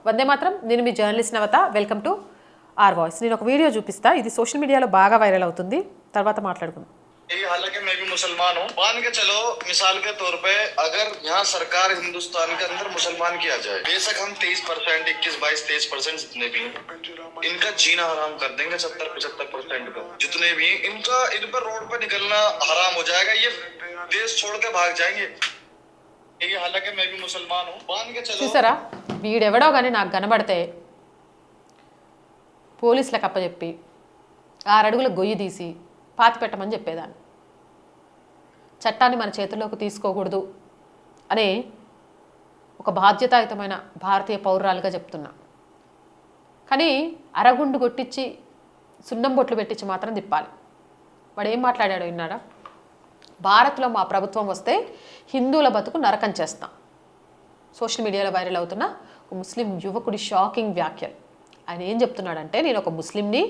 వందే మాత్రం. నేను మీ journalist Navatha. Welcome to our voice. నేను ఒక వీడియో చూపిస్తా, ఇది సోషల్ మీడియాలో బాగా వైరల్ అవుతుంది, తర్వాత మాట్లాడుకుందాం. हालांकि मैं भी मुसलमान हूँ, मान के चलो मिसाल के तौर पे अगर यहाँ सरकार हिंदुस्तान के अंदर मुसलमान किया जाए, बेशक हम 23%, 21, 22, 23% जितने भी इनका जीना हराम कर देंगे, 70-75% का जितने भी इनका इन पर रोड पे निकलना हराम हो जाएगा, ये देश छोड़ के भाग जाएंगे. हालांकि मैं भी मुसलमान हूँ, मान के चलो. చూసారా, వీడెవడో కానీ నాకు కనబడితే పోలీసులకు అప్పచెప్పి 6 అడుగుల గొయ్యి తీసి పాతి పెట్టమని చెప్పేదాన్ని. చట్టాన్ని మన చేతుల్లోకి తీసుకోకూడదు అనే ఒక బాధ్యతాయుతమైన భారతీయ పౌరురాలుగా చెప్తున్నా. కానీ అరగుండు కొట్టించి సున్నం బొట్లు పెట్టించి మాత్రం తిప్పాలి. వాడు ఏం మాట్లాడాడో విన్నారా? భారత్లో మా ప్రభుత్వం వస్తే హిందువుల బతుకు నరకం చేస్తాం. సోషల్ మీడియాలో వైరల్ అవుతున్న ఒక ముస్లిం యువకుడి షాకింగ్ వ్యాఖ్యలు. ఆయన ఏం చెప్తున్నాడంటే, నేను ఒక ముస్లింని,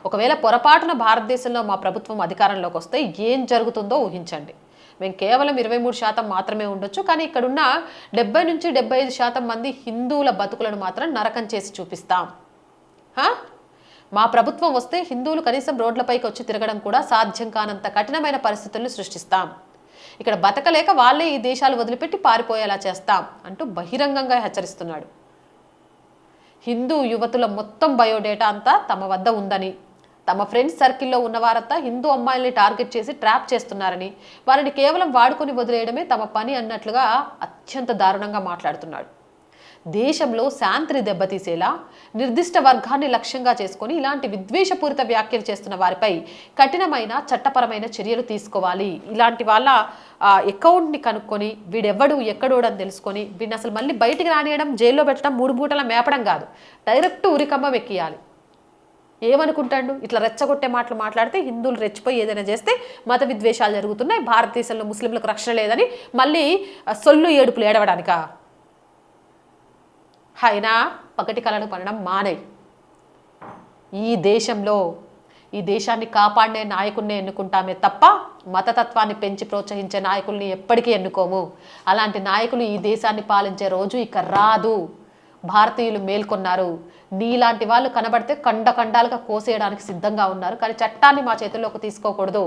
ఒకవేళ పొరపాటున భారతదేశంలో మా ప్రభుత్వం అధికారంలోకి వస్తే ఏం జరుగుతుందో ఊహించండి. మేము కేవలం 23% మాత్రమే ఉండొచ్చు, కానీ ఇక్కడున్న 70-75% మంది హిందువుల బతుకులను మాత్రం నరకం చేసి చూపిస్తాం. మా ప్రభుత్వం వస్తే హిందువులు కనీసం రోడ్లపైకి వచ్చి తిరగడం కూడా సాధ్యం కానంత కఠినమైన పరిస్థితులను సృష్టిస్తాం. ఇక్కడ బతకలేక వాళ్ళే ఈ దేశాలు వదిలిపెట్టి పారిపోయేలా చేస్తాం అంటూ బహిరంగంగా హెచ్చరిస్తున్నాడు. హిందూ యువతుల మొత్తం బయోడేటా అంతా తమ వద్ద ఉందని, తమ ఫ్రెండ్స్ సర్కిల్లో ఉన్నవారంతా హిందూ అమ్మాయిల్ని టార్గెట్ చేసి ట్రాప్ చేస్తున్నారని, వారిని కేవలం వాడుకొని వదిలేయడమే తమ పని అన్నట్లుగా అత్యంత దారుణంగా మాట్లాడుతున్నాడు. దేశంలో శాంతిని దెబ్బతీసేలా నిర్దిష్ట వర్గాన్ని లక్ష్యంగా చేసుకొని ఇలాంటి విద్వేషపూరిత వ్యాఖ్యలు చేస్తున్న వారిపై కఠినమైన చట్టపరమైన చర్యలు తీసుకోవాలి. ఇలాంటి వాళ్ళ అకౌంట్ని కనుక్కొని వీడెవ్వడు ఎక్కడోడని తెలుసుకొని వీడిని అసలు మళ్ళీ బయటికి రానియడం, జైల్లో పెట్టడం, 3 పూటల మేపడం కాదు, డైరెక్ట్ ఉరికమ్మ ఎక్కియాలి. ఏమనుకుంటాడు? ఇట్లా రెచ్చగొట్టే మాటలు మాట్లాడితే హిందువులు రెచ్చిపోయి ఏదైనా చేస్తే మత విద్వేషాలు జరుగుతున్నాయి, భారతదేశంలో ముస్లింలకు రక్షణ లేదని మళ్ళీ సొల్లు ఏడుపులు ఏడవడానికా? అయినా పగటి కళలు పనడం మానే. ఈ దేశాన్ని కాపాడే నాయకుల్ని ఎన్నుకుంటామే తప్ప మతతత్వాన్ని పెంచి ప్రోత్సహించే నాయకుల్ని ఎప్పటికీ ఎన్నుకోము. అలాంటి నాయకులు ఈ దేశాన్ని పాలించే రోజు ఇక రాదు. భారతీయులు మేల్కొన్నారు. నీలాంటి వాళ్ళు కనబడితే ఖండాలుగా కోసేయడానికి సిద్ధంగా ఉన్నారు. కానీ చట్టాన్ని మా చేతుల్లోకి తీసుకోకూడదు,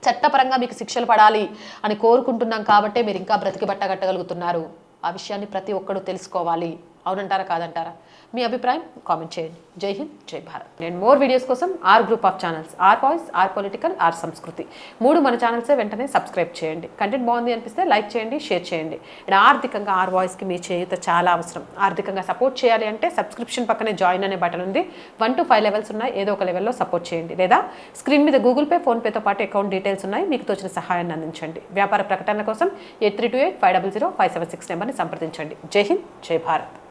చట్టపరంగా మీకు శిక్షలు పడాలి అని కోరుకుంటున్నాం కాబట్టే మీరు ఇంకా బ్రతికి బట్టగట్టగలుగుతున్నారు. ఆ విషయాన్ని ప్రతి ఒక్కరూ తెలుసుకోవాలి. అవునంటారా కాదంటారా? మీ అభిప్రాయం కామెంట్ చేయండి. జై హింద్, జై భారత్. నేను మోర్ వీడియోస్ కోసం R group of channels, R voice, R political, R Sanskriti 3 మన ఛానల్సే వెంటనే సబ్స్క్రైబ్ చేయండి. కంటెంట్ బాగుంది అనిపిస్తే లైక్ చేయండి, షేర్ చేయండి. అండ్ ఆర్థికంగా ఆర్ వాయిస్కి మీ చేయూత చాలా అవసరం. ఆర్థికంగా సపోర్ట్ చేయాలి అంటే సబ్స్క్రిప్షన్ పక్కనే జాయిన్ అనే బటన్ ఉంది. 1 to 5 లెవెల్స్ ఉన్నాయి. ఏదో ఒక లెవెల్లో సపోర్ట్ చేయండి. లేదా స్క్రీన్ మీద గూగుల్ పే, ఫోన్పేతో పాటు అకౌంట్ డీటెయిల్స్ ఉన్నాయి. మీకు తోచిన సహాయాన్ని అందించండి. వ్యాపార ప్రకటనల కోసం 8328500576 నెంబర్ని సంప్రదించండి. జై హింద్, జై భారత్.